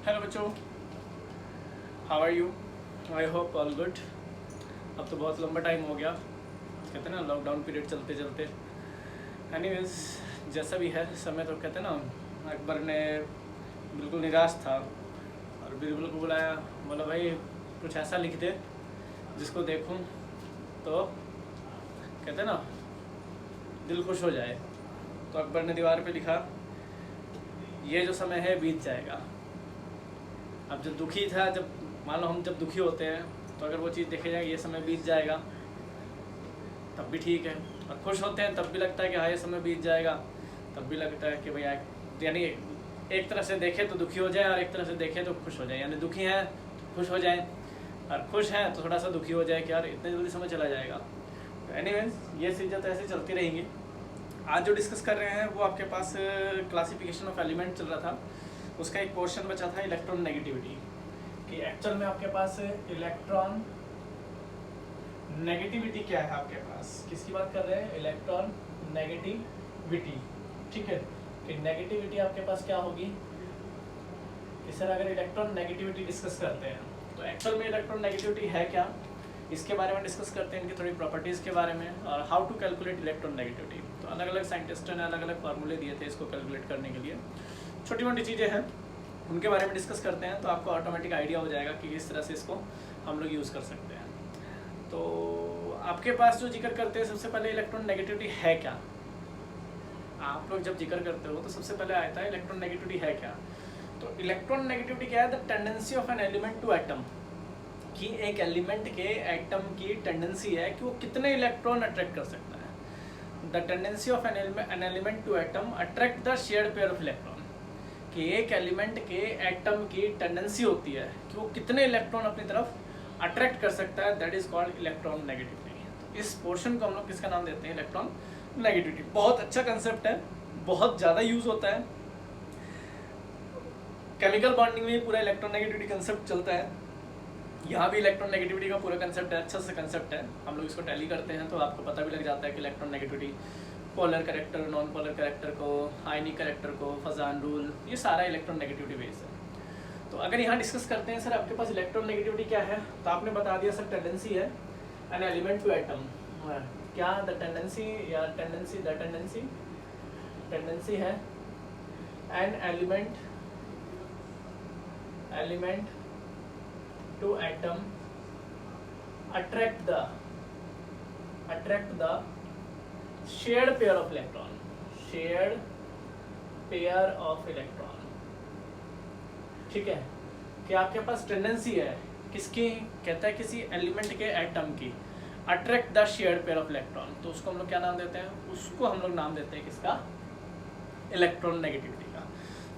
Hello बच्चों, how are you? I hope all good. अब तो बहुत लंबा टाइम हो गया, कहते हैं ना लॉकडाउन पीरियड चलते चलते। एनीवेज, जैसा भी है समय, तो कहते हैं ना अकबर ने बिल्कुल निराश था और बिरबल को बुलाया, बोला भाई कुछ ऐसा लिख दे जिसको देखूं तो कहते हैं ना दिल खुश हो जाए। तो अकबर ने दीवार पे लिखा, ये जो समय है बीत जाएगा। अब जब दुखी था, जब मान लो हम जब दुखी होते हैं तो अगर वो चीज़ देखे जाए ये समय बीत जाएगा तब भी ठीक है, और खुश होते हैं तब भी लगता है कि हाँ ये समय बीत जाएगा, तब भी लगता है कि भैया, यानी एक तरह से देखे तो दुखी हो जाए और एक तरह से देखे तो खुश हो जाए, यानी दुखी हैं तो खुश हो जाए और खुश हैं तो थोड़ा सा दुखी हो जाए कि यार इतने जल्दी समय चला जाएगा। तो एनीवेज ये चीज़ें तो ऐसे चलती रहेंगी। आज जो डिस्कस कर रहे हैं वो आपके पास क्लासिफिकेशन ऑफ एलिमेंट चल रहा था, उसका एक पोर्शन बचा था इलेक्ट्रॉन नेगेटिविटी, कि एक्चुअल में आपके पास इलेक्ट्रॉन नेगेटिविटी क्या है। आपके पास किसकी बात कर रहे हैं? Electron negativity. ठीक है, कि नेगेटिविटी आपके पास क्या होगी कि सर अगर इलेक्ट्रॉन नेगेटिविटी डिस्कस करते हैं तो एक्चुअल में इलेक्ट्रॉन नेगेटिविटी है क्या, इसके बारे में डिस्कस करते हैं, इनकी थोड़ी प्रॉपर्टीज़ के बारे में, और how to calculate electron negativity. तो अलग अलग साइंटिस्टों ने अलग अलग फार्मूले दिए थे इसको कैलकुलेट करने के लिए। छोटी मोटी चीज़ें हैं, उनके बारे में डिस्कस करते हैं तो आपको ऑटोमेटिक आइडिया हो जाएगा कि किस तरह से इसको हम लोग यूज़ कर सकते हैं। तो आपके पास जो जिक्र करते हैं सबसे पहले इलेक्ट्रॉन नेगेटिविटी है क्या। आप लोग जब जिक्र करते हो तो सबसे पहले आता है इलेक्ट्रॉन नेगेटिविटी है क्या। तो इलेक्ट्रॉन नेगेटिविटी क्या है? The tendency of an element to atom, कि एक एलिमेंट के एटम की टेंडेंसी है कि वो कितने इलेक्ट्रॉन अट्रैक्ट कर सकता है। The tendency of an element to atom attract the shared pair of electron, कि एक एलिमेंट के एटम की टेंडेंसी होती है कि वो कितने इलेक्ट्रॉन अपनी तरफ अट्रैक्ट कर सकता है, that is called electron negativity. तो इस पोर्शन को हम लोग किसका नाम देते हैं? Electron negativity. बहुत अच्छा कंसेप्ट है, बहुत ज़्यादा यूज होता है, केमिकल बॉन्डिंग में पूरा इलेक्ट्रॉन नेगेटिविटी कंसेप्ट चलता है, यहाँ भी इलेक्ट्रॉन नेगेटिविटी का पूरा कंसेप्ट है, अच्छा सा कंसेप्ट है। हम लोग इसको टैली करते हैं तो आपको पता भी लग जाता है कि electron negativity, polar character, non polar character को, आयनिक कैरेक्टर को, फजान रूल, ये सारा इलेक्ट्रॉन नेगेटिविटी बेस है। तो अगर यहाँ डिस्कस करते हैं सर आपके पास इलेक्ट्रॉन नेगेटिविटी क्या है, तो आपने बता दिया सर टेंडेंसी है एन एलिमेंट टू एटम। क्या द टेंडेंसी, या टेंडेंसी है an element to atom attract the shared pair of electron, ठीक है, कि आपके पास टेंडेंसी है किसकी, कहता है किसी एलिमेंट के एटम की attract the shared pair of electron, तो उसको हम लोग क्या नाम देते हैं? उसको हम लोग नाम देते हैं किसका? इलेक्ट्रॉन नेगेटिविटी का।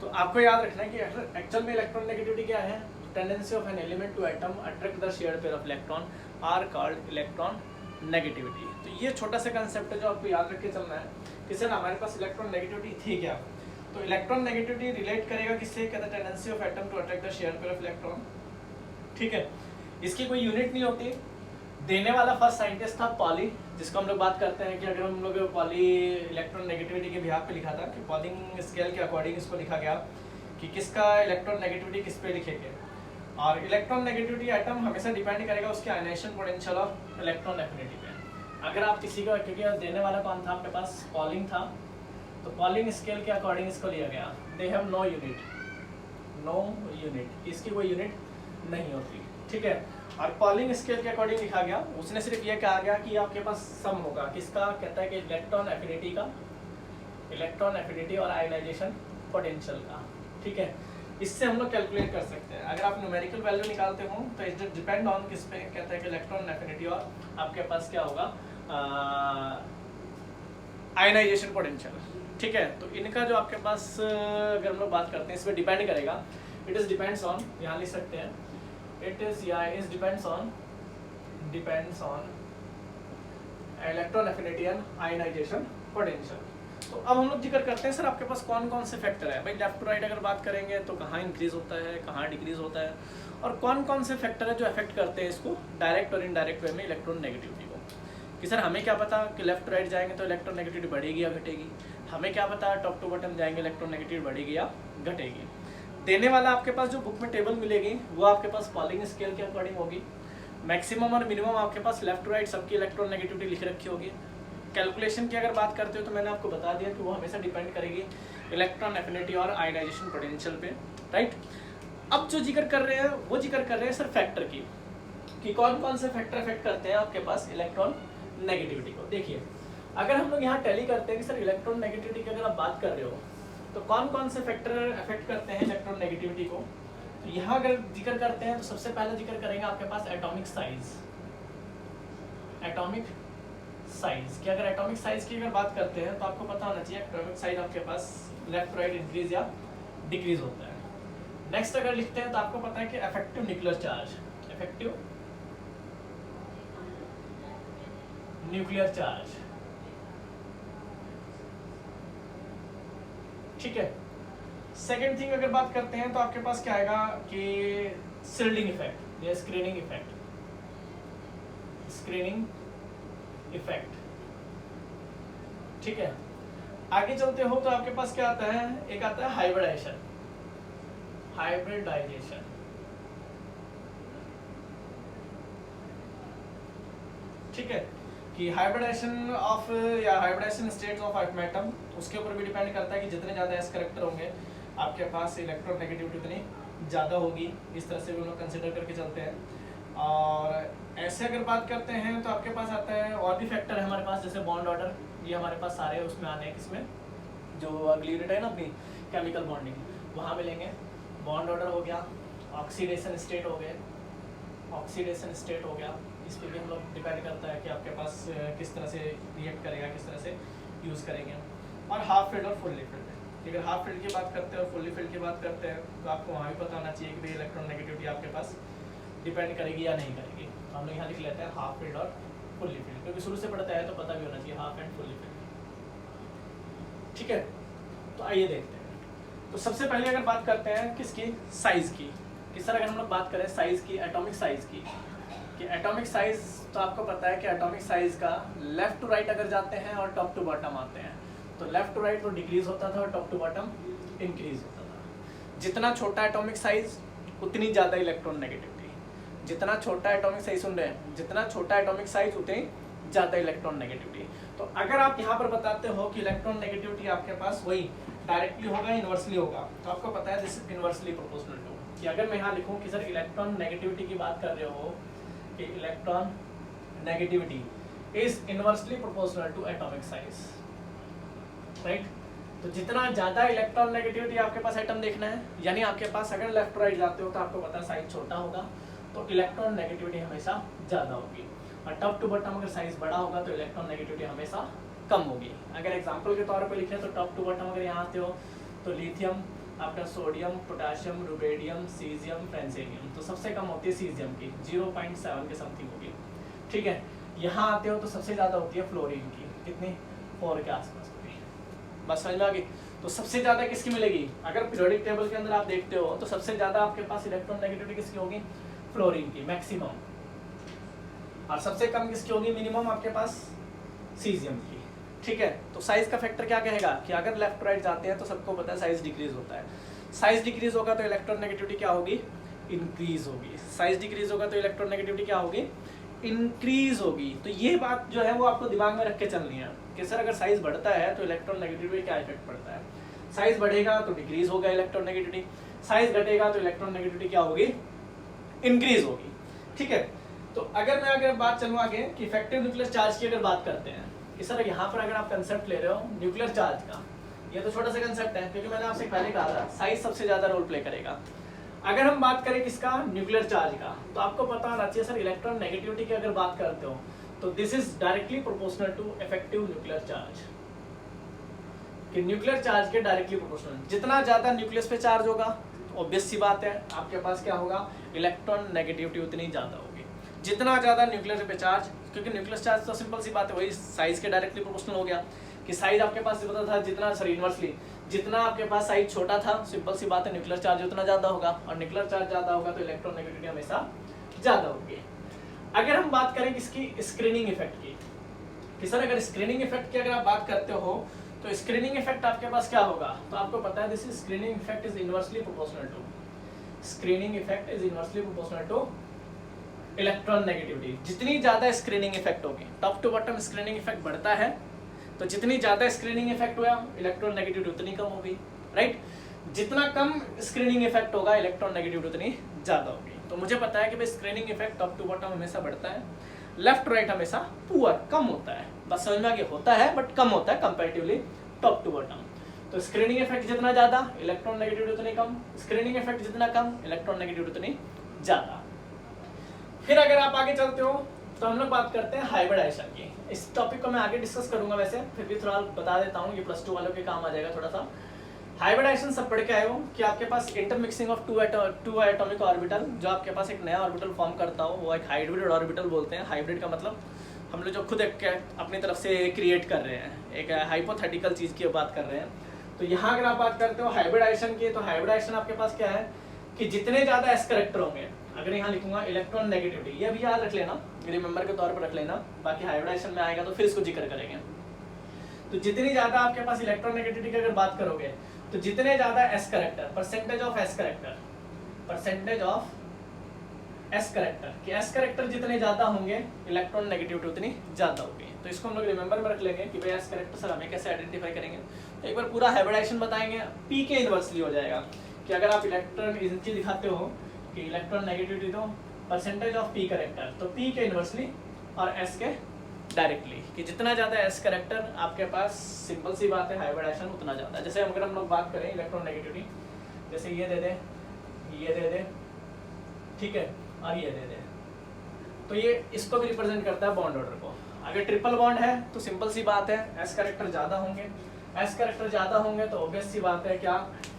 तो आपको याद रखना है कि एक्चुअल में इलेक्ट्रॉन नेगेटिविटी क्या है? Tendency of an element to atom attract the shared pair of electron are called electron negativity. तो ये छोटा सा कंसेप्ट है जो आपको याद रख के चलना है कि सर हमारे पास इलेक्ट्रॉन नेगेटिविटी थी क्या। तो इलेक्ट्रॉन नेगेटिविटी रिलेट करेगा किससे? कहता है tendency of atom to attract the share pair of electron. ठीक है, इसकी कोई यूनिट नहीं होती। देने वाला फर्स्ट साइंटिस्ट था पॉली, जिसको हम लोग बात करते हैं कि अगर हम लोग पॉली इलेक्ट्रॉन नेगेटिविटी के बिहाफ पे लिखा था कि पॉलिंग स्केल के अकॉर्डिंग इसको लिखा गया कि किसका इलेक्ट्रॉन नेगेटिविटी किस पे लिखेंगे। और इलेक्ट्रॉन नेगेटिविटी एटम हमेशा डिपेंड करेगा उसके ionisation potential of electron affinity पे। अगर आप किसी को, क्योंकि देने वाला कौन था आपके पास? पॉलिंग था, तो पॉलिंग स्केल के अकॉर्डिंग इसको लिया गया। दे हैव नो यूनिट, इसकी कोई यूनिट नहीं होती। ठीक है, और पॉलिंग स्केल के अकॉर्डिंग लिखा गया। उसने सिर्फ ये कहा गया कि आपके पास सम होगा किसका, कहता है कि इलेक्ट्रॉन एफिनिटी का, इलेक्ट्रॉन एफिनिटी और आयनाइजेशन पोटेंशियल का। ठीक है, इससे हम लोग कैलकुलेट कर सकते हैं। अगर आप न्यूमेरिकल वैल्यू निकालते हो तो इट डिपेंड ऑन किस पे, कहता है कि इलेक्ट्रॉन एफिनिटी और आपके पास क्या होगा, आयनाइजेशन पोटेंशियल। ठीक है, तो इनका जो आपके पास अगर हम लोग बात करते हैं इस पर डिपेंड करेगा। इट इज डिपेंड्स ऑन, यहाँ लिख सकते हैं, it is depends on electron affinity and ionisation potential. तो अब हम लोग जिक्र करते हैं सर आपके पास कौन कौन से फैक्टर है। भाई लेफ्ट टू राइट अगर बात करेंगे तो कहाँ इंक्रीज होता है, कहाँ डिक्रीज होता है, और कौन कौन से फैक्टर है जो अफेक्ट करते हैं इसको डायरेक्ट और इनडायरेक्ट वे में इलेक्ट्रॉन नेगेटिविटी को। कि सर हमें क्या पता कि लेफ्ट टू राइट जाएंगे तो इलेक्ट्रॉन नेगेटिविटी बढ़ेगी या घटेगी, हमें क्या पता टॉप टू बॉटम जाएंगे इलेक्ट्रॉन नेगेटिविटी बढ़ेगी या घटेगी। देने वाला आपके पास जो बुक में टेबल मिलेगी वो आपके पास पॉलिंग स्केल के अकॉर्डिंग होगी। मैक्सिमम और मिनिमम आपके पास लेफ्ट टू राइट सबकी इलेक्ट्रोनेगेटिविटी लिख रखी होगी। कैलकुलेशन की अगर बात करते हो तो मैंने आपको बता दिया कि वो हमेशा डिपेंड करेगी इलेक्ट्रॉन एफिनिटी और आयोनाइजेशन पोटेंशियल पे, राइट। अब जो जिक्र कर रहे हैं वो जिक्र कर रहे हैं सर फैक्टर की, कि कौन कौन से फैक्टर अफेक्ट करते हैं आपके पास इलेक्ट्रॉन नेगेटिविटी को। देखिए अगर हम लोग यहाँ टैली करते हैं कि सर इलेक्ट्रॉन नेगेटिविटी की अगर आप बात कर रहे हो तो कौन कौन से फैक्टर अफेक्ट करते हैं इलेक्ट्रॉन नेगेटिविटी को, तो यहाँ अगर जिक्र करते हैं तो सबसे पहले जिक्र करेंगे आपके पास एटॉमिक साइज। एटॉमिक साइज की अगर एटॉमिक साइज की अगर बात करते हैं तो आपको पता होना चाहिए एटॉमिक साइज आपके पास लेफ्ट राइट इंक्रीज या डिक्रीज होता है। नेक्स्ट अगर लिखते हैं तो आपको पता है कि effective nuclear charge, effective nuclear charge, ठीक है। सेकेंड थिंग अगर बात करते हैं तो आपके पास क्या आएगा कि शिल्डिंग इफेक्ट या स्क्रीनिंग इफेक्ट, स्क्रीनिंग इफेक्ट, ठीक है। आगे चलते हो तो आपके पास क्या आता है, एक आता है हाइब्रिडाइजेशन, हाइब्रिडाइजेशन, ठीक है, कि हाइब्रिडाइजेशन ऑफ या हाइब्रिडाइजेशन स्टेट्स ऑफ एटम, उसके ऊपर भी डिपेंड करता है कि जितने ज़्यादा एस करेक्टर होंगे आपके पास इलेक्ट्रॉन नेगेटिविटी उतनी ज़्यादा होगी। इस तरह से भी लोग कंसिडर करके चलते हैं। और ऐसे अगर बात करते हैं तो आपके पास आता है और भी फैक्टर है हमारे पास, जैसे बॉन्ड ऑर्डर, ये हमारे पास सारे उसमें आने हैं, किसमें, जो अगली यूनिट है ना अपनी केमिकल बॉन्डिंग, वहाँ मिलेंगे। बॉन्ड ऑर्डर हो गया, ऑक्सीडेशन स्टेट हो गए, ऑक्सीडेशन स्टेट हो गया, इस पर भी हम लोग डिपेंड करता है कि आपके पास किस तरह से रिएक्ट करेगा, किस तरह से यूज़ करेंगे। और हाफ फील्ड और फुल्ली फील्ड, अगर हाफ फील्ड की बात करते हैं और फुल्ली फील्ड की बात करते हैं तो आपको वहाँ भी पता होना चाहिए कि भाई इलेक्ट्रॉन नेगेटिविटी आपके पास डिपेंड करेगी या नहीं करेगी। तो हम लोग यहाँ लिख लेते हैं हाफ फील्ड और फुल्ली फील्ड, क्योंकि शुरू से पढ़ता है तो पता भी होना चाहिए हाफ एंड फुल्ली फील्ड, ठीक है। तो आइए देखते हैं। तो सबसे पहले अगर बात करते हैं किसकी, साइज की, किस तरह अगर हम लोग बात करें साइज की, एटॉमिक साइज की, कि एटॉमिक साइज तो आपको पता है कि एटॉमिक साइज का लेफ्ट टू राइट अगर जाते हैं और टॉप टू बॉटम आते हैं तो लेफ्ट टू राइट तो डिक्रीज होता था और टॉप टू बॉटम इंक्रीज होता था। जितना छोटा एटॉमिक साइज उतनी ज़्यादा इलेक्ट्रॉन नेगेटिविटी, जितना छोटा एटॉमिक साइज, सुन रहे हैं, जितना छोटा एटॉमिक साइज उतनी ज़्यादा इलेक्ट्रॉन नेगेटिविटी। तो अगर आप यहाँ पर बताते हो कि इलेक्ट्रॉन नेगेटिविटी आपके पास वही डायरेक्टली होगा इन्वर्सली होगा, तो आपको पता है this is inversely proportional to, कि अगर मैं यहाँ लिखूँ कि सर इलेक्ट्रॉन नेगेटिविटी की बात कर रहे हो कि electron negativity is inversely proportional to atomic size, right. तो जितना ज़्यादा इलेक्ट्रॉन नेगेटिविटी आपके पास एटम देखना है, यानी आपके पास अगर लेफ्ट राइट जाते हो तो आपको पता है साइज छोटा होगा तो इलेक्ट्रॉन नेगेटिविटी हमेशा ज़्यादा होगी, और टॉप टू बॉटम अगर साइज बड़ा होगा तो इलेक्ट्रॉन नेगेटिविटी हमेशा कम होगी। अगर एग्जांपल के तौर पे लिखें तो टॉप टू बॉटम अगर यहाँ आते हो तो लिथियम, आपका सोडियम, पोटाशियम, रुबेडियम, सीजियम, फ्रेंसेनियम, तो सबसे कम होती है सीजियम की 0.7 के समथिंग होगी, ठीक है। यहाँ आते हो तो सबसे ज़्यादा होती है फ्लोरीन की, कितनी, 4 के आसपास होगी। बस समझ में आ गई। तो सबसे ज़्यादा किसकी मिलेगी, अगर पीरियोडिक टेबल के अंदर आप देखते हो तो सबसे ज़्यादा आपके पास इलेक्ट्रॉन नेगेटिविटी किसकी होगी, फ्लोरीन की मैक्सिमम, और सबसे कम किसकी होगी, मिनिमम आपके पास सीजियम की, ठीक है। तो साइज का फैक्टर क्या कहेगा कि अगर लेफ्ट राइट जाते हैं तो सबको पता है साइज डिक्रीज होता है, साइज डिक्रीज होगा तो इलेक्ट्रॉन नेगेटिविटी क्या होगी, इंक्रीज होगी, साइज डिक्रीज होगा तो इलेक्ट्रॉन नेगेटिविटी क्या होगी, इंक्रीज होगी। तो ये बात जो है वो आपको दिमाग में रख के चलनी है कि सर अगर साइज बढ़ता है तो इलेक्ट्रॉन नेगेटिविटी क्या इफेक्ट पड़ता है, साइज बढ़ेगा तो डिक्रीज होगा इलेक्ट्रॉन नेगेटिविटी, साइज घटेगा तो इलेक्ट्रॉन नेगेटिविटी क्या होगी, इंक्रीज होगी, ठीक है। तो अगर बात चलूँ आगे कि इफेक्टिव न्यूक्लियर चार्ज की अगर बात करते हैं कि सर यहाँ पर अगर आप कंसेप्ट ले रहे हो न्यूक्लियर चार्ज का, ये तो छोटा सा कंसेप्ट है क्योंकि मैंने आपसे पहले कहा था साइज सबसे ज्यादा रोल प्ले करेगा। अगर हम बात करें किसका, न्यूक्लियर चार्ज का, तो आपको पता होना चाहिए सर इलेक्ट्रॉन नेगेटिविटी की अगर बात करते हो तो this is directly proportional to effective nuclear charge, कि न्यूक्लियर चार्ज के डायरेक्टली प्रोपोर्शनल, जितना ज्यादा न्यूक्लियस पे चार्ज होगा ऑब्वियस सी बात है आपके पास क्या होगा, इलेक्ट्रॉन नेगेटिविटी उतनी ज्यादा होगी। जितना ज्यादा न्यूक्लियर पे चार्ज, क्योंकि न्यूक्लियर चार्ज तो सिंपल सी बात है वही साइज के डायरेक्टली प्रोपोर्शनल हो गया, कि साइज आपके पास पता था जितना, सॉरी इनवर्सली, जितना आपके पास साइज छोटा था सिंपल सी बात है न्यूक्लियर चार्ज उतना ज्यादा होगा, और न्यूक्लियर चार्ज ज्यादा होगा तो इलेक्ट्रॉन नेगेटिविटी हमेशा ज्यादा होगी। अगर हम बात करें किसकी, स्क्रीनिंग इफेक्ट की, कि सर अगर स्क्रीनिंग इफेक्ट की अगर आप बात करते हो तो स्क्रीनिंग इफेक्ट आपके पास क्या होगा, तो आपको पता है this is screening effect is inversely proportional to, screening effect is inversely proportional to electron negativity. जितनी ज्यादा स्क्रीनिंग इफेक्ट होगी, top to bottom screening effect बढ़ता है, तो जितनी ज्यादा स्क्रीनिंग इफेक्ट हुआ इलेक्ट्रॉन नेगेटिविटी उतनी कम होगी, राइट। जितना कम स्क्रीनिंग इफेक्ट होगा इलेक्ट्रॉन नेगेटिविटी उतनी ज्यादा होगी। तो मुझे पता है कि भाई screening effect top to bottom हमेशा बढ़ता है, लेफ्ट राइट हमेशा पुअर कम होता है। बस समझ में आ गया, होता है बट कम होता है कंपैरेटिवली टॉप टू बॉटम। तो स्क्रीनिंग इफेक्ट जितना ज्यादा इलेक्ट्रॉन नेगेटिविटी उतनी कम, स्क्रीनिंग इफेक्ट जितना कम इलेक्ट्रॉन नेगेटिविटी उतनी ज्यादा। फिर अगर आप आगे चलते हो तो हम लोग बात करते हैं हाइब्रिडाइजेशन की। इस टॉपिक को मैं आगे डिस्कस करूंगा, वैसे फिर भी थोड़ा बता देता हूँ, ये प्लस 2 वालों के काम आ जाएगा थोड़ा सा। हाइब्रिडाइजेशन सब पढ़ के आए हो कि आपके पास intermixing of two atomic orbital, जो आपके पास एक नया ऑर्बिटल फॉर्म करता हो वो एक हाइब्रिड ऑर्बिटल बोलते हैं। हाइब्रिड का मतलब हम लोग जो खुद एक अपनी तरफ से क्रिएट कर रहे हैं, एक हाइपोथेटिकल चीज़ की बात कर रहे हैं। तो यहाँ अगर आप बात करते हो हाइब्रिडाइजेशन की, तो हाइब्रिडाइजेशन आपके पास क्या है कि जितने ज़्यादा एस करेक्टर होंगे, अगर यहाँ लिखूंगा इलेक्ट्रॉन नेगेटिविटी, ये भी याद रख लेना, रिमेंबर के तौर पर रख लेना, बाकी हाइब्रिडाइजेशन में आएगा तो फिर इसको जिक्र करेंगे। तो जितनी ज़्यादा आपके पास इलेक्ट्रॉन नेगेटिविटी की अगर बात करोगे, तो जितने ज्यादा S character, percentage of S character, percentage of S character कि एस करेक्टर जितने ज्यादा होंगे इलेक्ट्रॉन नेगेटिविटी उतनी ज्यादा होगी। तो इसको हम लोग रिमेंबर में रख लेंगे कि भाई एस करेक्टर सर हमें कैसे आइडेंटिफाई करेंगे। तो एक बार पूरा हाइब्रिडाइजेशन बताएंगे, पी के इनवर्सली हो जाएगा कि अगर आप इलेक्ट्रॉन इनकी दिखाते हो कि इलेक्ट्रॉन नेगेटिविटी दो परसेंटेज ऑफ पी करेक्टर, तो पी के इनवर्सली और एस के डायरेक्टली, कि जितना ज्यादा एस करेक्टर आपके पास, सिंपल सी बात है हाइब्रिडाइजेशन उतना ज्यादा है। जैसे अगर हम लोग बात करें इलेक्ट्रॉन नेगेटिविटी, जैसे ये दे दे, ये दे दे, ठीक है, और ये दे दे, तो ये इसको भी रिप्रेजेंट करता है बॉन्ड ऑर्डर को। अगर ट्रिपल बॉन्ड है तो सिंपल सी बात है एस करेक्टर ज्यादा होंगे, एस करेक्टर ज्यादा होंगे तो ऑब्वियस सी बात है क्या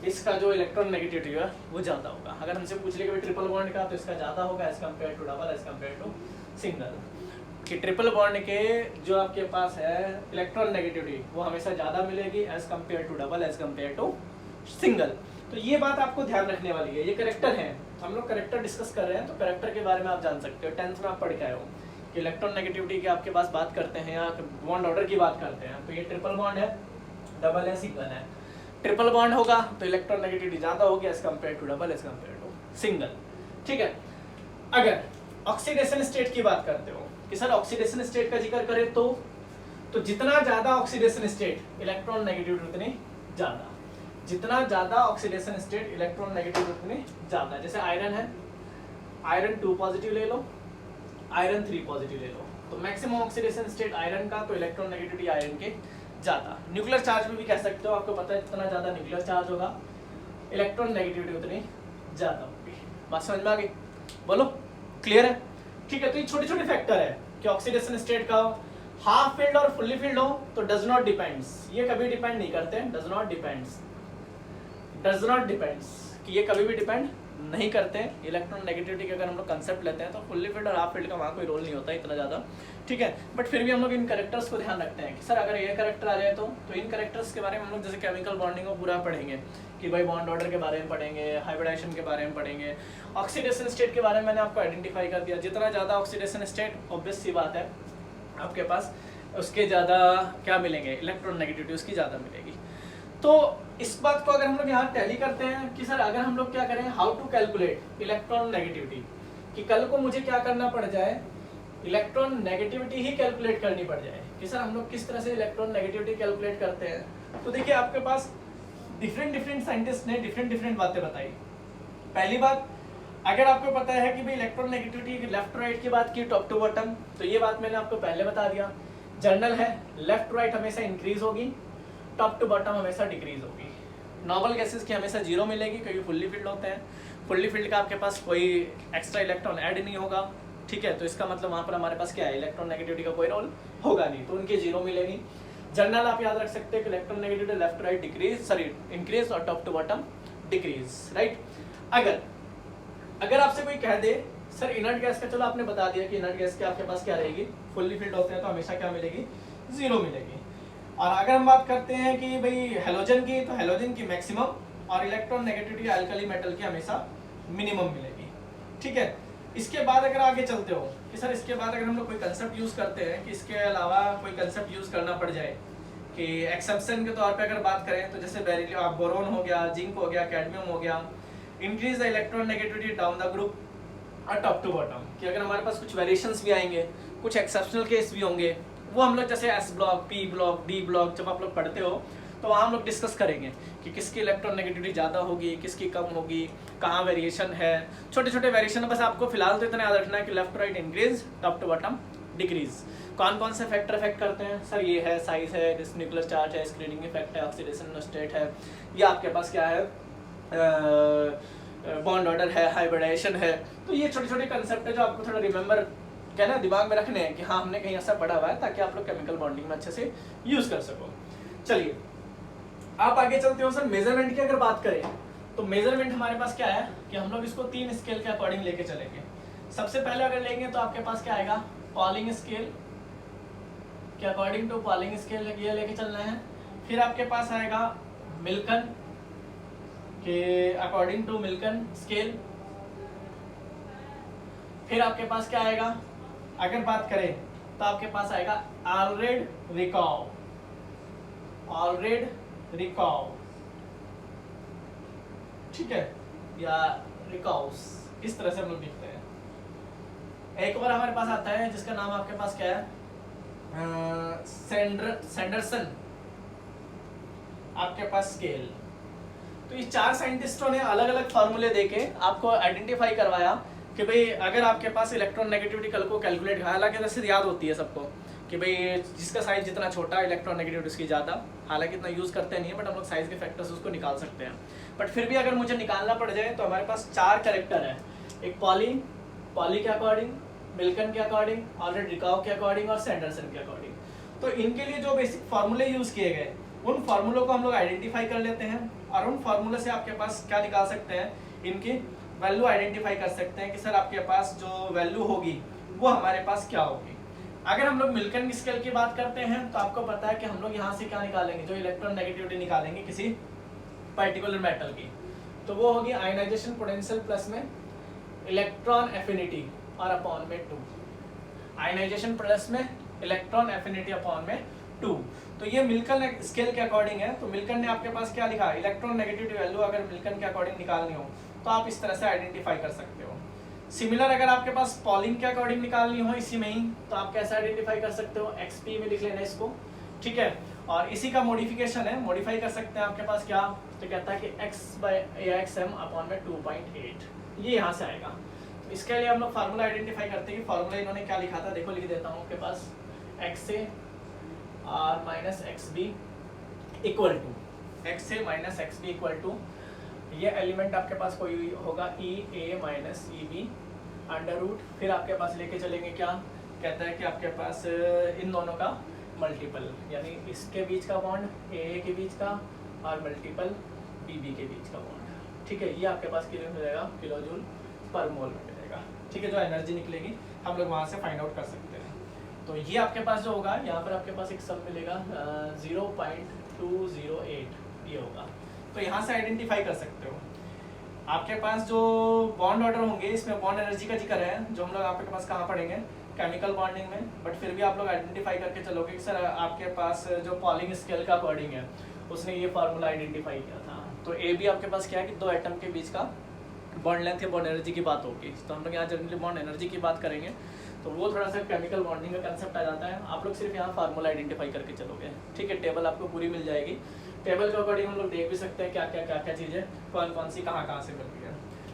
इसका जो इलेक्ट्रॉन नेगेटिविटी है वो ज्यादा होगा। अगर हमसे पूछ ले कि ट्रिपल बॉन्ड का, तो इसका ज्यादा होगा as compare to double, as compare to single. कि ट्रिपल बॉन्ड के जो आपके पास है इलेक्ट्रॉन नेगेटिविटी वो हमेशा ज़्यादा मिलेगी as compare to double, as compare to single. तो ये बात आपको ध्यान रखने वाली है। ये करेक्टर है, हम लोग करेक्टर डिस्कस कर रहे हैं, तो करेक्टर के बारे में आप जान सकते हो। 10th में आप पढ़ के आए हो कि इलेक्ट्रॉन नेगेटिविटी की आपके पास बात करते हैं या बॉन्ड ऑर्डर की बात करते हैं, तो ये ट्रिपल बॉन्ड है, डबल है, सिंगल है। ट्रिपल बॉन्ड होगा तो इलेक्ट्रॉन नेगेटिविटी ज़्यादा होगी as compare to double, as compare to single, ठीक है। अगर ऑक्सीडेशन स्टेट की बात करते हो कि सर ऑक्सीडेशन स्टेट का जिक्र करें तो जितना ज्यादा ऑक्सीडेशन स्टेट इलेक्ट्रॉन नेगेटिविटी उतनी ज्यादा, जितना ज्यादा ऑक्सीडेशन स्टेट इलेक्ट्रॉन नेगेटिविटी उतनी ज्यादा। जैसे आयरन है, आयरन 2 पॉजिटिव ले लो, आयरन 3 पॉजिटिव ले लो, तो मैक्सिमम ऑक्सीडेशन स्टेट आयरन का, तो इलेक्ट्रॉन नेगेटिविटी आयरन के ज्यादा। न्यूक्लियर चार्ज में भी कह सकते हो, आपको पता है जितना ज्यादा न्यूक्लियर चार्ज होगा इलेक्ट्रॉन नेगेटिविटी उतनी ज्यादा होगी। बात समझ में आ गई? बोलो, क्लियर है? ठीक है। तो ये छोटे छोटे फैक्टर है कि ऑक्सीडेशन स्टेट का हाफ फील्ड और फुल्ली फील्ड हो तो डज नॉट डिपेंड्स, ये कभी डिपेंड नहीं करते, does not depends, does not depends कि ये कभी भी डिपेंड नहीं करते। इलेक्ट्रॉन नेगेटिविटी के अगर हम लोग कंसेप्ट लेते हैं तो फुल्ली फील्ड और हाफ फील्ड का वहाँ कोई रोल नहीं होता इतना ज़्यादा, ठीक है। बट फिर भी हम लोग इन करेक्टर्स को ध्यान रखते हैं कि सर अगर ये करेक्टर आ जाए तो इन करेक्टर्स के बारे में हम लोग जैसे केमिकल बॉन्डिंग को पूरा पढ़ेंगे कि भाई बॉन्ड ऑर्डर के बारे में पढ़ेंगे, हाइब्रिडाइजेशन के बारे में पढ़ेंगे, ऑक्सीडेशन स्टेट के बारे में मैंने आपको आइडेंटिफाई कर दिया। जितना ज़्यादा ऑक्सीडेशन स्टेट, ऑब्वियस सी बात है आपके पास उसके ज़्यादा क्या मिलेंगे, इलेक्ट्रॉन नेगेटिविटी उसकी ज़्यादा मिलेगी। तो इस बात को अगर हम लोग यहाँ टैली करते हैं कि सर अगर हम लोग क्या करें, how to calculate electron negativity, कि कल को मुझे क्या करना पड़ जाए, इलेक्ट्रॉन नेगेटिविटी ही कैलकुलेट करनी पड़ जाए कि सर हम लोग किस तरह से इलेक्ट्रॉन नेगेटिविटी कैलकुलेट करते हैं। तो देखिए आपके पास डिफरेंट साइंटिस्ट ने डिफरेंट बातें बताई। पहली बात, अगर आपको पता है कि भाई इलेक्ट्रॉन नेगेटिविटी लेफ्ट राइट की बात की टॉप टू बॉटम, तो ये बात मैंने आपको पहले बता दिया। जनरल है, लेफ्ट राइट हमेशा इंक्रीज होगी, टॉप टू बॉटम हमेशा डिक्रीज होगी। नॉर्मल गैसेस की हमेशा जीरो मिलेगी क्योंकि फुल्ली फील्ड होते हैं, फुल्ली फील्ड का आपके पास कोई एक्स्ट्रा इलेक्ट्रॉन ऐड नहीं होगा, ठीक है। तो इसका मतलब वहाँ पर हमारे पास क्या है, इलेक्ट्रॉन नेगेटिविटी का कोई रोल होगा नहीं, तो उनकी जीरो मिलेगी। जनरल आप याद रख सकते हैं कि electron negativity left right decrease, sorry increase, और top to bottom decrease, right. अगर आपसे कोई कह दे सर इनर्ट गैस का, चलो आपने बता दिया कि इनर्ट गैस के आपके पास क्या रहेगी, फुल्ली फील्ड होते हैं तो हमेशा क्या मिलेगी, जीरो मिलेगी। और अगर हम बात करते हैं कि भाई हेलोजन की, तो हेलोजन की मैक्सिमम और इलेक्ट्रॉन नेगेटिविटी अल्कली मेटल की हमेशा मिनिमम मिलेगी, ठीक है। इसके बाद अगर आगे चलते हो कि सर इसके बाद अगर हम लोग कोई कंसेप्ट यूज करते हैं कि इसके अलावा कोई कंसेप्ट यूज करना पड़ जाए कि कि एक्सेप्शन के तौर पे अगर बात करें तो जैसे बेरिलियम, बोरोन हो गया, जिंक हो गया, कैडमियम हो गया, increase the electron negativity down the group top to bottom, कि अगर हमारे पास कुछ वेरिएशंस भी आएंगे, कुछ एक्सेप्शनल केस भी होंगे, वो हम लोग जैसे S block, P block, D block जब आप लोग पढ़ते हो तो वहाँ हम लोग डिस्कस करेंगे कि किसकी इलेक्ट्रॉन नेगेटिविटी ज़्यादा होगी, किसकी कम होगी, कहाँ वेरिएशन है, छोटे छोटे वेरिएशन है। बस आपको फिलहाल तो इतना याद रखना है कि left right increase, top to bottom decrease. कौन कौन से फैक्टर इफेक्ट करते हैं सर? ये है साइज है, न्यूक्लियर चार्ज है, स्क्रीनिंग इफेक्ट है, ऑक्सीडेशन स्टेट है, ये आपके पास क्या है, बॉन्ड ऑर्डर है, हाइब्रिडाइजेशन है। तो ये छोटे छोटे कंसेप्ट है जो आपको थोड़ा रिमेंबर कहना दिमाग में रखने हैं कि हाँ हमने कहीं ऐसा पढ़ा हुआ है, ताकि आप लोग केमिकल बॉन्डिंग में अच्छे से यूज कर सको। चलिए आप आगे चलते हो। सर मेजरमेंट की अगर बात करें तो मेजरमेंट हमारे पास क्या है कि हम लोग इसको 3 स्केल के अकॉर्डिंग लेके चलेंगे। सबसे पहले अगर लेंगे तो आपके पास क्या आएगा, पॉलिंग स्केल के अकॉर्डिंग टू पॉलिंग स्केल ये लेके चलना है। फिर आपके पास आएगा मिल्कन के अकॉर्डिंग टू मिल्कन स्केल। फिर आपके पास क्या आएगा, अगर बात करें तो आपके पास आएगा ऑलरेड रिकाउ, ऑलरेड रिकाउ, ठीक है, या रिकाउस, इस तरह से हम लोग लिखते हैं। एक और हमारे पास आता है जिसका नाम आपके पास क्या है, सैंडरसन आपके पास स्केल। तो ये 4 साइंटिस्टों ने अलग अलग फार्मूले देके आपको आइडेंटिफाई करवाया कि भाई अगर आपके पास इलेक्ट्रॉन नेगेटिविटी कल को कैलकुलेट, हालांकि वैसे याद होती है सबको कि भाई जिसका साइज जितना छोटा इलेक्ट्रॉन नेगेटिविटी उसकी ज़्यादा, हालांकि इतना यूज़ करते नहीं है, बट हम लोग साइज के फैक्टर्स उसको निकाल सकते हैं। बट फिर भी अगर मुझे निकालना पड़ जाए तो हमारे पास 4 कैरेक्टर है, एक पॉली के अकॉर्डिंग, मिल्कन के अकॉर्डिंग, ऑलरेड रिकाउ के अकॉर्डिंग और सैंडरसन के अकॉर्डिंग। तो इनके लिए जो बेसिक फार्मूले यूज़ किए गए उन फार्मूलों को हम लोग आइडेंटिफाई कर लेते हैं, और उन फार्मूले से आपके पास क्या निकाल सकते हैं, इनकी वैल्यू आइडेंटिफाई कर सकते हैं कि सर आपके पास जो वैल्यू होगी वो हमारे पास क्या होगी। अगर हम लोग मिल्कन स्केल की बात करते हैं तो आपको पता है कि हम लोग यहाँ से क्या निकालेंगे, जो इलेक्ट्रॉन नेगेटिविटी निकालेंगे किसी पर्टिकुलर मेटल की, तो वो होगी आयनाइजेशन पोटेंशियल प्लस में इलेक्ट्रॉन एफिनिटी और अपॉन में 2, आयनाइजेशन प्लस में इलेक्ट्रॉन एफिनिटी अपॉन में 2। तो ये मिल्कन स्केल के अकॉर्डिंग है। तो मिल्कन ने आपके पास क्या लिखा, इलेक्ट्रॉन नेगेटिविटी वैल्यू अगर मिल्कन के अकॉर्डिंग निकालनी हो तो आप इस तरह से आइडेंटिफाई कर सकते हो। सिमिलर अगर आपके पास पॉलिंग के अकॉर्डिंग निकालनी हो इसी में ही, तो आप कैसे आइडेंटिफाई कर सकते हो, XP में लिख लेना इसको, ठीक है। और इसी का मॉडिफिकेशन है, मॉडिफाई कर सकते हैं आपके पास क्या, तो कहता है कि x/AXM अपॉन में 2.8, ये यहाँ से आएगा। तो इसके लिए हम लोग फार्मूला आइडेंटिफाई करते हैं कि फार्मूला इन्होंने क्या लिखा था, देखो लिख देता हूँ आपके पास, XA R minus XB equal to, XA minus XB equal to, ये एलिमेंट आपके पास कोई होगा EA minus EB under root, फिर आपके पास लेके चलेंगे क्या, कहता है कि आपके पास इन दोनों का मल्टीपल, यानी इसके बीच का बॉन्ड AA के बीच का और मल्टीपल BB के बीच का बॉन्ड, ठीक है। ये आपके पास किलो में मिलेगा, किलो जूल पर मोल में मिलेगा, ठीक है। जो एनर्जी निकलेगी हम लोग वहाँ से फाइंड आउट कर सकते हैं। तो ये आपके पास जो होगा, यहाँ पर आपके पास एक सम मिलेगा 0.208, ये होगा। तो यहाँ से आइडेंटिफाई कर सकते हो। आपके पास जो बॉन्ड ऑर्डर होंगे इसमें बॉन्ड एनर्जी का जिक्र है, जो हम लोग आपके पास कहाँ पढ़ेंगे, केमिकल बॉन्डिंग में। बट फिर भी आप लोग आइडेंटिफाई करके चलोगे कि सर आपके पास जो पॉलिंग स्केल का अकॉर्डिंग है उसने ये फार्मूला आइडेंटिफाई किया था। तो ए भी आपके पास क्या है कि 2 एटम के बीच का बॉन्ड लेंथ या बॉन्ड एनर्जी की बात होगी। तो हम लोग यहाँ जनरली बॉन्ड एनर्जी की बात करेंगे, तो वो थोड़ा सा केमिकल बॉन्डिंग का कंसेप्ट आ जाता है। आप लोग सिर्फ यहाँ फार्मूला आइडेंटिफाई करके चलोगे, ठीक है। टेबल आपको पूरी मिल जाएगी, टेबल के अकॉर्डिंग हम लोग देख भी सकते हैं क्या क्या चीज़ें कौन कौन सी कहाँ से मिलती है।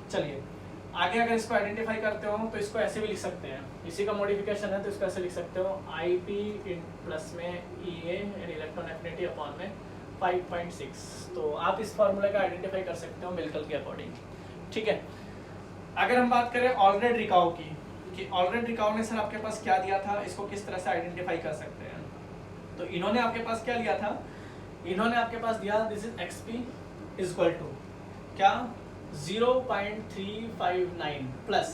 चलिए आगे अगर इसको आइडेंटिफाई करते हो तो इसको ऐसे भी लिख सकते हैं, इसी का मॉडिफिकेशन है तो इसको ऐसे लिख सकते हो, IP इन प्लस में EA and electron affinity upon में 5.6। तो आप इस फार्मूला का आइडेंटिफाई कर सकते हो मिल्कन के अकॉर्डिंग, ठीक है। अगर हम बात करें ऑलरेड रिकाउ की, कि ऑलरेड रिकाउ ने सर आपके पास क्या दिया था, इसको किस तरह से आइडेंटिफाई कर सकते हैं, तो इन्होंने आपके पास क्या लिया था, इन्होंने आपके पास दिया this is XP is equal to क्या 0.359 प्लस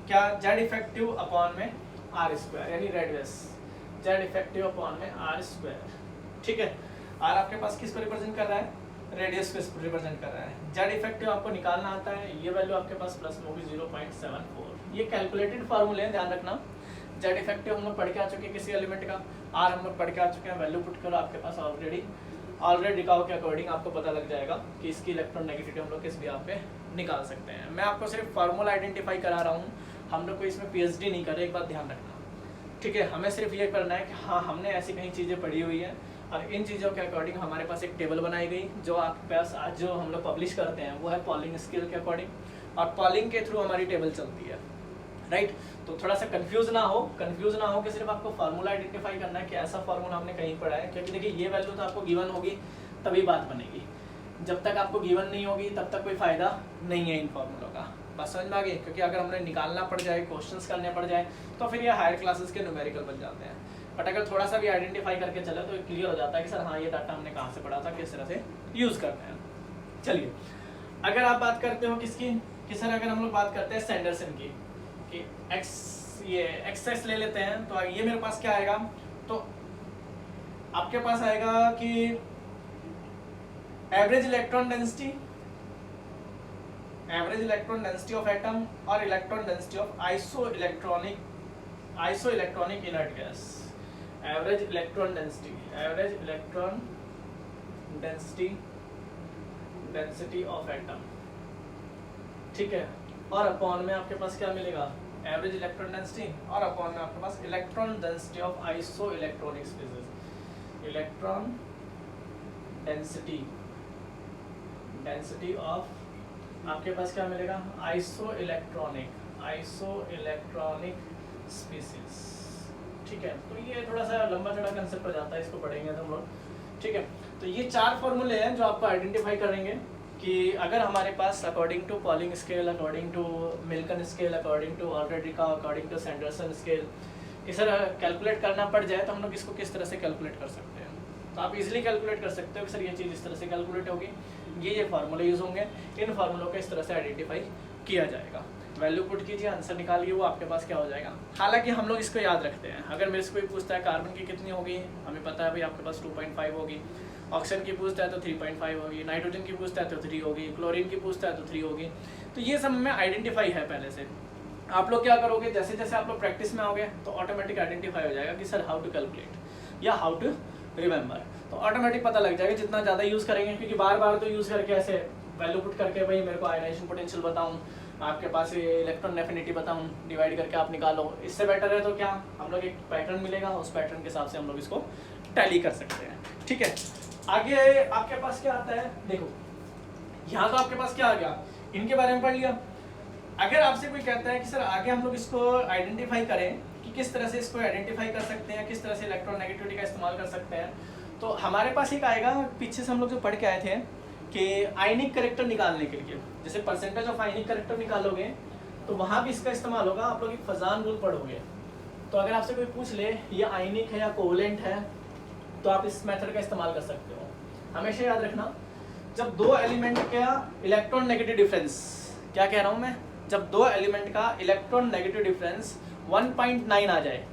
क्या Z इफेक्टिव अपॉन में R स्क्वायर, यानी रेडियस Z इफेक्टिव अपॉन में R स्क्वायर, ठीक है। R आपके पास किसको रिप्रेजेंट कर रहा है, रेडियस को रिप्रेजेंट कर रहा है। Z इफेक्टिव आपको निकालना आता है, ये वैल्यू आपके पास प्लस में होगी 0.74। ये कैलकुलेटेड फार्मूले हैं, ध्यान रखना। जेड इफेक्टिव हम लोग पढ़ के आ चुके हैं किसी एलिमेंट का, आर हम लोग पढ़ के आ चुके हैं, वैल्यू पुट करो आपके पास ऑलरेडी रिकाउ के अकॉर्डिंग आपको पता लग जाएगा कि इसकी इलेक्ट्रॉन नेगेटिविटी हम लोग किस भी यहाँ पे निकाल सकते हैं। मैं आपको सिर्फ फार्मूला आइडेंटिफाई करा रहा हूँ, हम लोग को इसमें पीएचडी नहीं कर रहे, एक बात ध्यान रखना, ठीक है। हमें सिर्फ ये करना है कि हाँ हमने ऐसी कई चीज़ें पढ़ी हुई है और इन चीज़ों के अकॉर्डिंग हमारे पास एक टेबल बनाई गई जो आपके पास आज जो हम लोग पब्लिश करते हैं वो है पॉलिंग स्केल के अकॉर्डिंग, और पॉलिंग के थ्रू हमारी टेबल चलती है, राइट। तो थोड़ा सा कंफ्यूज ना हो कि सिर्फ आपको फार्मूला आइडेंटिफाई करना है कि ऐसा फार्मूला हमने कहीं पढ़ा है, क्योंकि देखिए ये वैल्यू तो आपको गिवन होगी तभी बात बनेगी, जब तक आपको गिवन नहीं होगी तब तक कोई फायदा नहीं है इन फार्मूलों का। बस समझ में आ गई, क्योंकि अगर हमने निकालना पड़ जाए, क्वेश्चंस करने पड़ जाए तो फिर ये हायर क्लासेस के न्यूमेरिकल बन जाते हैं, बट अगर थोड़ा सा भी आइडेंटिफाई करके चले तो क्लियर हो जाता है कि सर हाँ ये डाटा हमने कहाँ से पढ़ा था, किस तरह से यूज़ करना है। चलिए अगर आप बात करते हो किसकी कि सर अगर हम लोग बात करते हैं सैंडरसन की कि एक्सेस ले लेते हैं, तो ये मेरे पास क्या आएगा, तो आपके पास आएगा कि average electron density of atom और electron density of isoelectronic inert gas. Average electron density of atom, ठीक है, और अपॉन में आपके पास क्या मिलेगा, एवरेज इलेक्ट्रॉन डेंसिटी, और अपॉन में आपके पास electron density of isoelectronic species, electron density of आपके पास क्या मिलेगा, आइसो इलेक्ट्रॉनिक स्पीसीज, ठीक है। तो ये थोड़ा सा लंबा चौड़ा कंसेप्ट हो जाता है, इसको पढ़ेंगे तो हम लोग, ठीक है। तो ये 4 फॉर्मूले हैं जो आपको आइडेंटिफाई करेंगे कि अगर हमारे पास according to Pauling scale, according to Mulliken scale, according to Allred Rochow, according to Sanderson scale, कि सर कैलकुलेट करना पड़ जाए तो हम लोग इसको किस तरह से कैलकुलेट कर सकते हैं। तो आप इजीली कैलकुलेट कर सकते हो कि सर ये चीज़ इस तरह से कैलकुलेट होगी, ये फार्मूले यूज़ होंगे, इन फार्मूलों को इस तरह से आइडेंटिफाई किया जाएगा। वैल्यू पुट कीजिए, आंसर निकालिए, वो आपके पास क्या हो जाएगा। हालांकि हम लोग इसको याद रखते हैं, अगर मेरे से कोई पूछता है कार्बन की कितनी होगी, हमें पता है भाई आपके पास 2.5 होगी, ऑक्सीजन की पूछता है तो 3.5 होगी, नाइट्रोजन की पूछता है तो 3 होगी, क्लोरीन की पूछता है तो 3 होगी। तो ये सब में आइडेंटिफाई है पहले से। आप लोग क्या करोगे, जैसे जैसे आप लोग प्रैक्टिस में आओगे तो ऑटोमेटिक आइडेंटिफाई हो जाएगा कि सर हाउ टू कैलकुलेट या हाउ टू रिमेंबर, तो ऑटोमेटिक पता लग जाएगा जितना ज़्यादा यूज़ करेंगे, क्योंकि बार बार तो यूज़ करके ऐसे वैल्यू पुट करके भाई मेरे को आयनाइजेशन पोटेंशियल बताऊँ, आपके पास ये इलेक्ट्रॉन एफिनिटी बताऊँ, डिवाइड करके आप निकालो, इससे बेटर है तो क्या हम लोग एक पैटर्न मिलेगा, उस पैटर्न के हिसाब से हम लोग इसको टैली कर सकते हैं, ठीक है। आगे आपके पास क्या आता है, देखो यहाँ तो आपके पास क्या आ गया, इनके बारे में पढ़ लिया। अगर आपसे कोई कहता है कि सर आगे हम लोग इसको आइडेंटिफाई करें कि किस तरह से इसको आइडेंटिफाई कर सकते हैं, किस तरह से इलेक्ट्रॉन नेगेटिविटी का इस्तेमाल कर सकते हैं, तो हमारे पास एक आएगा, पीछे से हम लोग जो पढ़ के आए थे कि आयनिक करेक्टर निकालने के लिए, जैसे परसेंटेज ऑफ आयनिक करेक्टर निकालोगे तो वहाँ भी इसका इस्तेमाल होगा। आप लोग एक फजान रूल पढ़ोगे, तो अगर आपसे कोई पूछ ले ये आयनिक है या कोवलेंट है, तो आप इस मेथड का इस्तेमाल कर सकते हो। हमेशा याद रखना, जब 2 एलिमेंट का इलेक्ट्रॉन नेगेटिव डिफरेंस, क्या कह रहा हूँ मैं, जब 2 एलिमेंट का इलेक्ट्रॉन नेगेटिव डिफरेंस 1.9 आ जाए,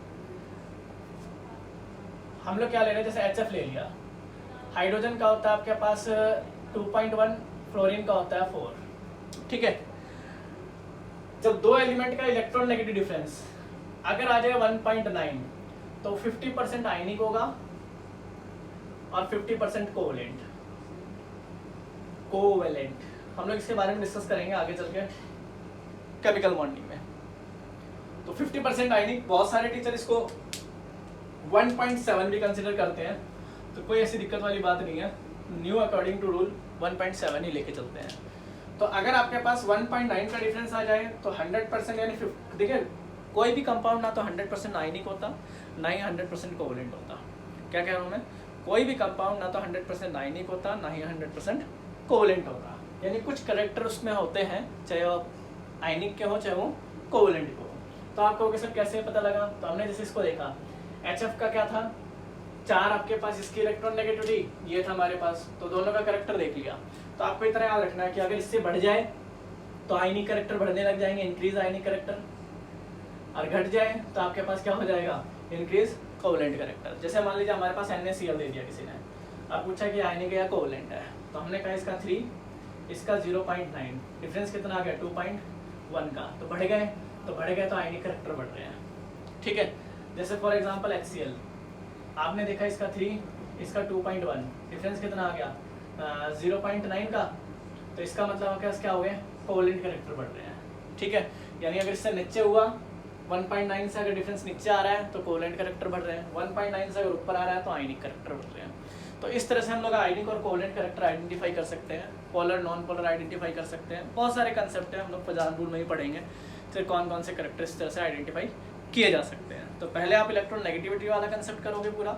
हम लोग क्या ले रहे हैं, जैसे HF ले लिया, हाइड्रोजन का होता है आपके पास 2.1, फ्लोरीन का होता है 4, ठीक है। जब 2 एलिमेंट का इलेक्ट्रॉन नेगेटिव डिफरेंस अगर आ जाए 1.9, तो 50% आयनिक होगा और 50% कोवेलेंट। हम लोग इसके बारे में डिस्कस करेंगे आगे चल के केमिकल बॉन्डिंग में। तो 50% आयनिक, बहुत सारे टीचर इसको 1.7 भी कंसिडर करते हैं, तो कोई ऐसी दिक्कत वाली बात नहीं है। न्यू अकॉर्डिंग टू रूल 1.7 ही लेके चलते हैं। तो अगर आपके पास 1.9 का डिफरेंस आ जाए तो 100% यानी देखिए कोई भी कंपाउंड ना तो 100% आयनिक होता, ना ही 100% कोवेलेंट होता। क्या कह रहा हूँ मैं, कोई भी कंपाउंड ना तो 100% आयनिक होता, ना ही 100% कोवेलेंट होता। यानी कुछ करेक्टर उसमें होते हैं, चाहे वो आयनिक के हो चाहे वो कोवेलेंट के हो। तो आपको सर कैसे पता लगा, तो हमने जैसे इसको देखा, HF का क्या था, 4 आपके पास इसकी इलेक्ट्रॉन नेगेटिविटी, ये था हमारे पास, तो दोनों का करेक्टर देख लिया। तो आपको इतना याद रखना है कि अगर इससे बढ़ जाए तो आयनिक करेक्टर बढ़ने लग जाएंगे, इंक्रीज आयनिक करेक्टर, और घट जाए तो आपके पास क्या हो जाएगा, इंक्रीज कोवेलेंट करेक्टर। जैसे मान लीजिए हमारे पास NaCl दे दिया किसी ने, अब पूछा कि आयनिक है या कोवेलेंट है, तो हमने कहा इसका 3, इसका 0.9, डिफरेंस कितना आ गया 2.1 का, तो बढ़ गए तो आयनिक करेक्टर बढ़ रहे हैं। ठीक है। जैसे फॉर एग्जांपल HCl आपने देखा, इसका 3 इसका 2.1, डिफरेंस कितना आ गया 0.9 का। तो इसका मतलब क्या हो गया, कोवैलेंट कैरेक्टर बढ़ रहे हैं, ठीक है। यानी अगर इससे नीचे हुआ 1.9 से अगर डिफरेंस नीचे आ रहा है तो कोवैलेंट कैरेक्टर बढ़ रहे हैं, 1.9 से अगर ऊपर आ रहा है तो आयनिक कैरेक्टर बढ़ रहे हैं। तो इस तरह से हम लोग आयनिक और कोवैलेंट कैरेक्टर आइडेंटिफाई कर सकते हैं, पोलर नॉन पोलर आइडेंटिफाई कर सकते हैं। बहुत सारे कंसेप्ट हैं, हम लोग पजान रूल में ही पढ़ेंगे फिर कौन कौन से कैरेक्टर इस तरह से आइडेंटिफाई किए जा सकते हैं। तो पहले आप इलेक्ट्रॉन नेगेटिविटी वाला कंसेप्ट करोगे पूरा,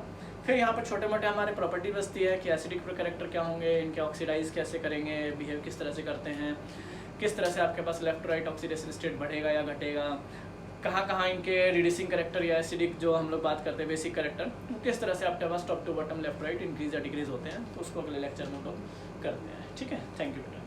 फिर यहाँ पर छोटे मोटे हमारे प्रॉपर्टी बचती है कि एसिडिक कैरेक्टर क्या होंगे, इनके ऑक्सीडाइज कैसे करेंगे, बिहेव किस तरह से करते हैं, किस तरह से आपके पास लेफ्ट राइट ऑक्सीडेशन स्टेट बढ़ेगा या घटेगा, कहाँ कहाँ इनके रिड्यूसिंग कैरेक्टर या एसिडिक जो हम लोग बात करते हैं बेसिक कैरेक्टर, किस तरह से आपके पास top to bottom left right increase या डिक्रीज होते हैं। तो उसको अगले लेक्चर में हम लोग करते हैं, ठीक है। थैंक यू बेटा।